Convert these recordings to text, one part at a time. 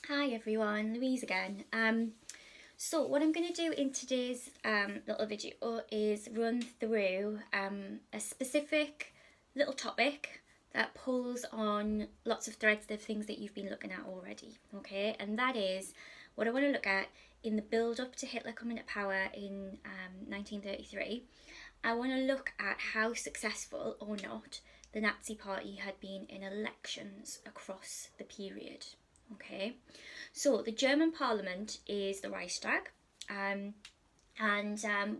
Hi everyone, Louise again. So what I'm going to do in today's little video is run through a specific little topic that pulls on lots of threads of things that you've been looking at already, okay? And that is what I want to look at in the build up to Hitler coming to power in 1933. I want to look at how successful or not the Nazi Party had been in elections across the period. Okay, so the German Parliament is the Reichstag, and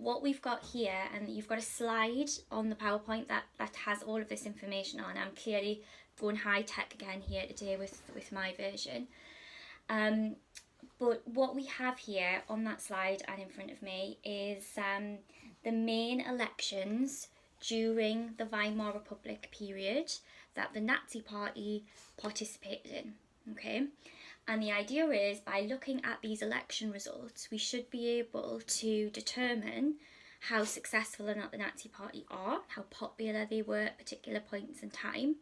what we've got here, and you've got a slide on the PowerPoint that has all of this information on. I'm clearly going high tech again here today with my version. But what we have here on that slide and in front of me is the main elections during the Weimar Republic period that the Nazi Party participated in. Okay, and the idea is by looking at these election results, we should be able to determine how successful or not the Nazi Party are, how popular they were at particular points in time.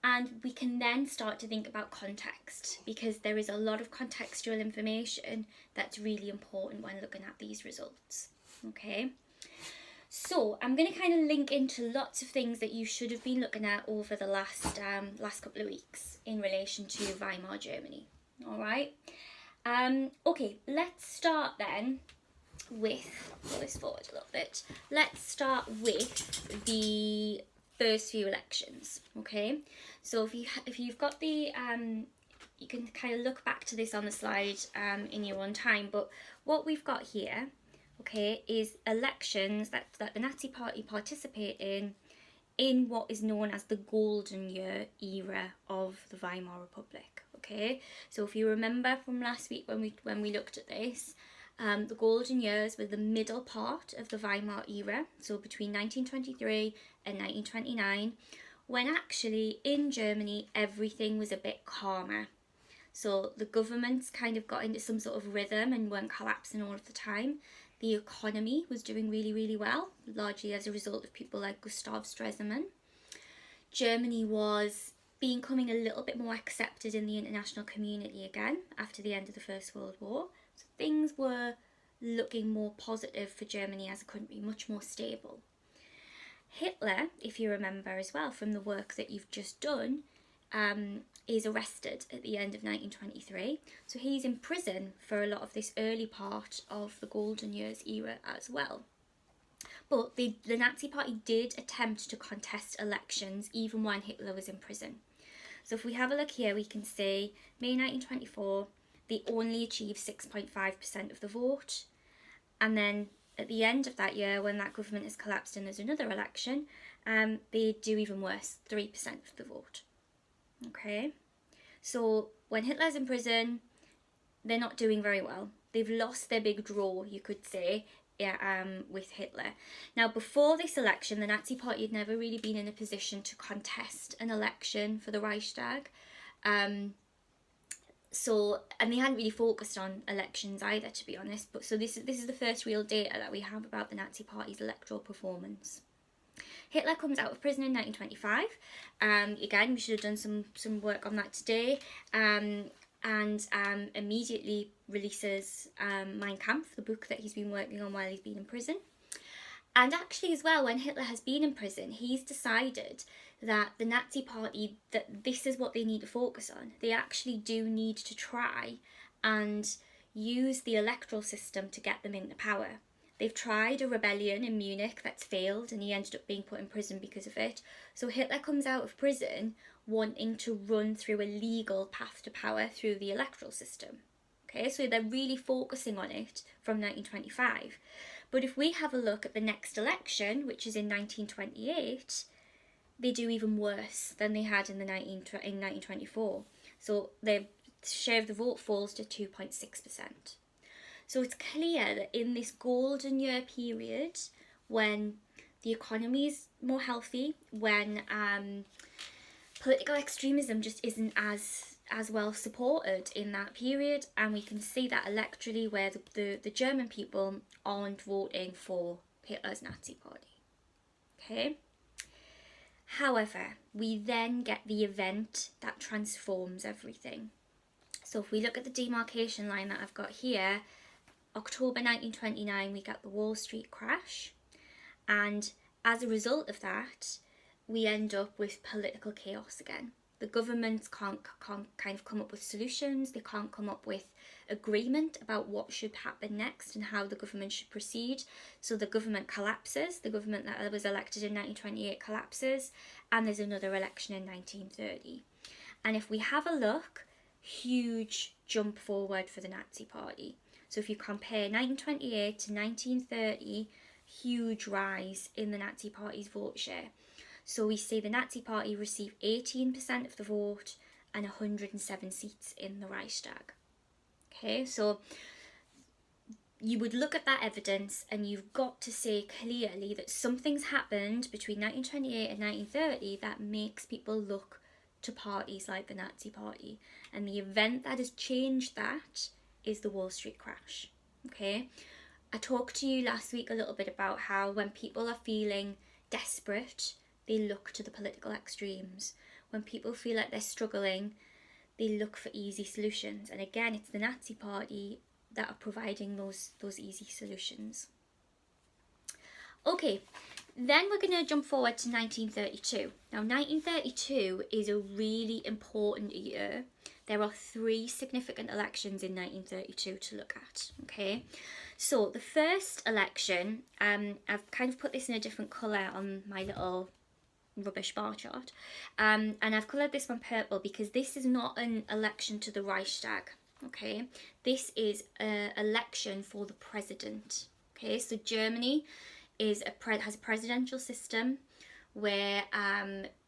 And we can then start to think about context, because there is a lot of contextual information that's really important when looking at these results. Okay, so I'm going to kind of link into lots of things that you should have been looking at over the last couple of weeks in relation to Weimar Germany. All right. Okay, let's start then with, pull this forward a little bit. Let's start with the first few elections. Okay, so if you've got the you can kind of look back to this on the slide in your own time. But what we've got here, okay, is elections that the Nazi Party participate in what is known as the Golden Year era of the Weimar Republic. Okay, so if you remember from last week when we looked at this, the Golden Years were the middle part of the Weimar era, so between 1923 and 1929, when actually in Germany everything was a bit calmer. So the governments kind of got into some sort of rhythm and weren't collapsing all of the time. The economy was doing really, really well, largely as a result of people like Gustav Stresemann. Germany was becoming a little bit more accepted in the international community again after the end of the First World War. So things were looking more positive for Germany as a country, much more stable. Hitler, if you remember as well from the work that you've just done, is arrested at the end of 1923. So he's in prison for a lot of this early part of the Golden Years era as well. But the Nazi Party did attempt to contest elections even when Hitler was in prison. So if we have a look here, we can see May 1924, they only achieved 6.5% of the vote. And then at the end of that year, when that government has collapsed and there's another election, they do even worse, 3% of the vote. Okay, so when Hitler's in prison, they're not doing very well. They've lost their big draw, you could say, with Hitler. Now, before this election, the Nazi Party had never really been in a position to contest an election for the Reichstag. And they hadn't really focused on elections either, to be honest. But so this is the first real data that we have about the Nazi Party's electoral performance. Hitler comes out of prison in 1925. Again, we should have done some work on that today. And immediately releases Mein Kampf, the book that he's been working on while he's been in prison. And actually as well, when Hitler has been in prison, he's decided that the Nazi Party, that this is what they need to focus on. They actually do need to try and use the electoral system to get them into power. They've tried a rebellion in Munich that's failed, and he ended up being put in prison because of it. So Hitler comes out of prison wanting to run through a legal path to power through the electoral system. Okay, so they're really focusing on it from 1925. But if we have a look at the next election, which is in 1928, they do even worse than they had in 1924. So their share of the vote falls to 2.6%. So it's clear that in this golden year period, when the economy is more healthy, when political extremism just isn't as well supported in that period, and we can see that electorally where the German people aren't voting for Hitler's Nazi Party. Okay. However, we then get the event that transforms everything. So if we look at the demarcation line that I've got here, October 1929, we get the Wall Street crash. And as a result of that, we end up with political chaos again. The governments can't kind of come up with solutions. They can't come up with agreement about what should happen next and how the government should proceed. So the government collapses. The government that was elected in 1928 collapses, and there's another election in 1930. And if we have a look, huge jump forward for the Nazi Party. So if you compare 1928 to 1930, huge rise in the Nazi Party's vote share. So we see the Nazi Party receive 18% of the vote and 107 seats in the Reichstag. Okay, so you would look at that evidence and you've got to say clearly that something's happened between 1928 and 1930 that makes people look to parties like the Nazi Party. And the event that has changed that is the Wall Street crash. Okay, I talked to you last week a little bit about how when people are feeling desperate, they look to the political extremes. When people feel like they're struggling, they look for easy solutions. And again, it's the Nazi Party that are providing those easy solutions. Okay, then we're going to jump forward to 1932. Now, 1932 is a really important year. There are 3 significant elections in 1932 to look at, okay? So the first election, I've kind of put this in a different colour on my little rubbish bar chart, and I've coloured this one purple because this is not an election to the Reichstag, okay? This is an election for the president, okay? So Germany has a presidential system where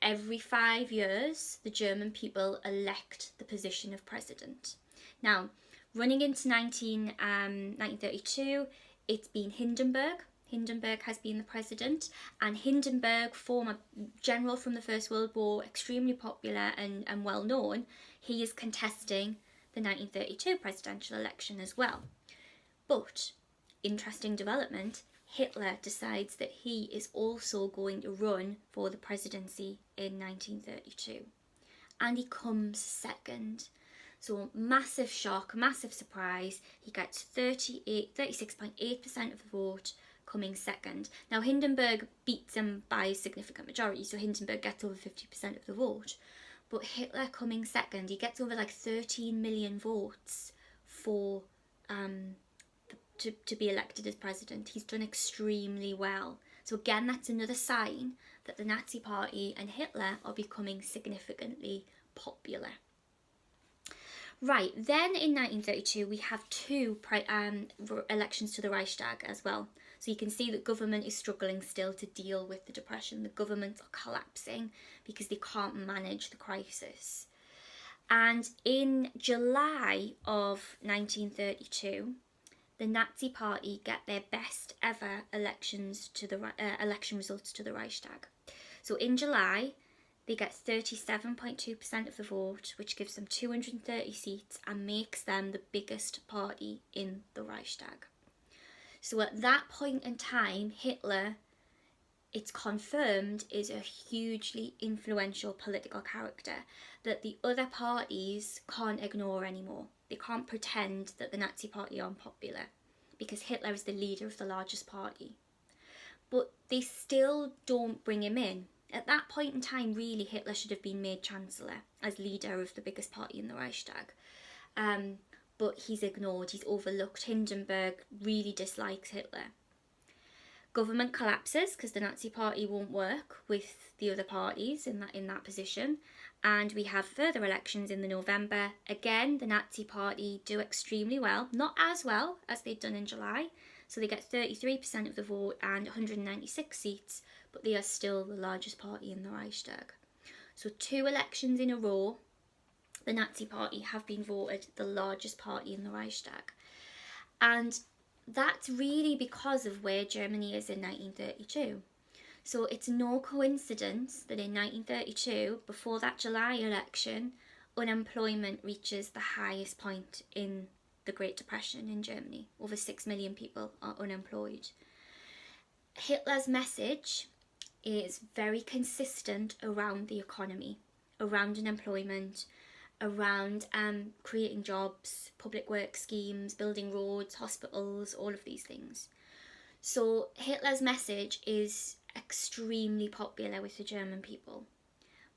every 5 years the German people elect the position of president. Now, running into 1932, it's been Hindenburg. Hindenburg has been the president, and Hindenburg, former general from the First World War, extremely popular and well known, he is contesting the 1932 presidential election as well. But, interesting development, Hitler decides that he is also going to run for the presidency in 1932. And he comes second. So massive shock, massive surprise. He gets 36.8% of the vote, coming second. Now Hindenburg beats him by a significant majority, so Hindenburg gets over 50% of the vote. But Hitler coming second, he gets over like 13 million votes for to be elected as president. He's done extremely well. So again, that's another sign that the Nazi Party and Hitler are becoming significantly popular. Right, then in 1932 we have 2 elections to the Reichstag as well. So you can see that government is struggling still to deal with the depression. The governments are collapsing because they can't manage the crisis. And in July of 1932, the Nazi Party get their best ever election results to the Reichstag. So in July, they get 37.2% of the vote, which gives them 230 seats and makes them the biggest party in the Reichstag. So at that point in time, Hitler, it's confirmed, is a hugely influential political character that the other parties can't ignore anymore. They can't pretend that the Nazi Party are unpopular because Hitler is the leader of the largest party. But they still don't bring him in. At that point in time, really, Hitler should have been made Chancellor as leader of the biggest party in the Reichstag. But he's ignored, he's overlooked. Hindenburg really dislikes Hitler. Government collapses because the Nazi Party won't work with the other parties in that position. And we have further elections in the November. Again, the Nazi Party do extremely well, not as well as they'd done in July. So they get 33% of the vote and 196 seats, but they are still the largest party in the Reichstag. So 2 elections in a row, the Nazi Party have been voted the largest party in the Reichstag. And that's really because of where Germany is in 1932. So it's no coincidence that in 1932, before that July election, unemployment reaches the highest point in the Great Depression in Germany. Over 6 million people are unemployed. Hitler's message is very consistent around the economy, around unemployment, around creating jobs, public work schemes, building roads, hospitals, all of these things. So Hitler's message is extremely popular with the German people.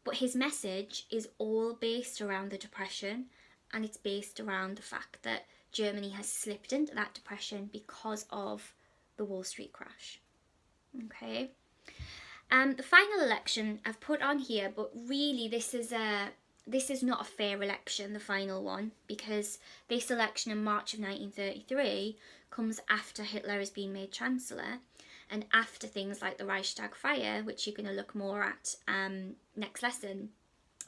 But his message is all based around the Depression, and it's based around the fact that Germany has slipped into that depression because of the Wall Street crash. Okay. The final election I've put on here, but really this is not a fair election, the final one, because this election in March of 1933 comes after Hitler has been made Chancellor, and after things like the Reichstag fire, which you're going to look more at next lesson,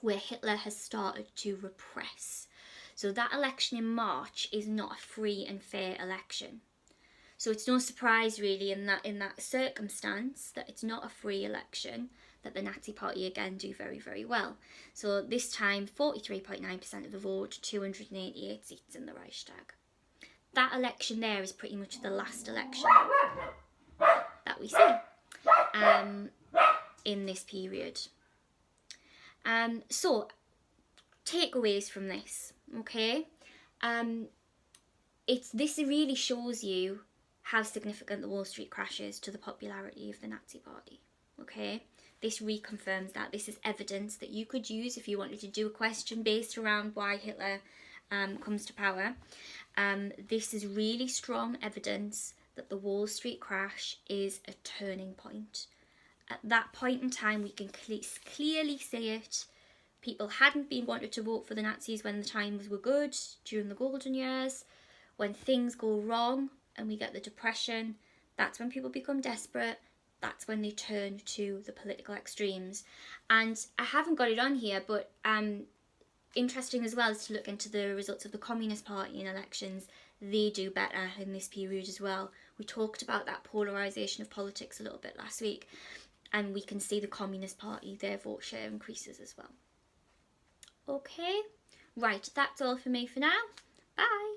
where Hitler has started to repress. So that election in March is not a free and fair election. So it's no surprise really in that circumstance that it's not a free election that the Nazi Party again do very, very well. So this time 43.9% of the vote, 288 seats in the Reichstag. That election there is pretty much the last election that we see in this period. So takeaways from this, okay? This really shows you how significant the Wall Street crash is to the popularity of the Nazi Party, okay? This reconfirms that. This is evidence that you could use if you wanted to do a question based around why Hitler comes to power. This is really strong evidence that the Wall Street crash is a turning point. At that point in time, we can clearly see it. People hadn't been wanted to vote for the Nazis when the times were good, during the golden years. When things go wrong and we get the Depression, that's when people become desperate. That's when they turn to the political extremes. And I haven't got it on here, but interesting as well is to look into the results of the Communist Party in elections. They do better in this period as well. We talked about that polarisation of politics a little bit last week, and we can see the Communist Party, their vote share increases as well. Okay, right, that's all for me for now. Bye.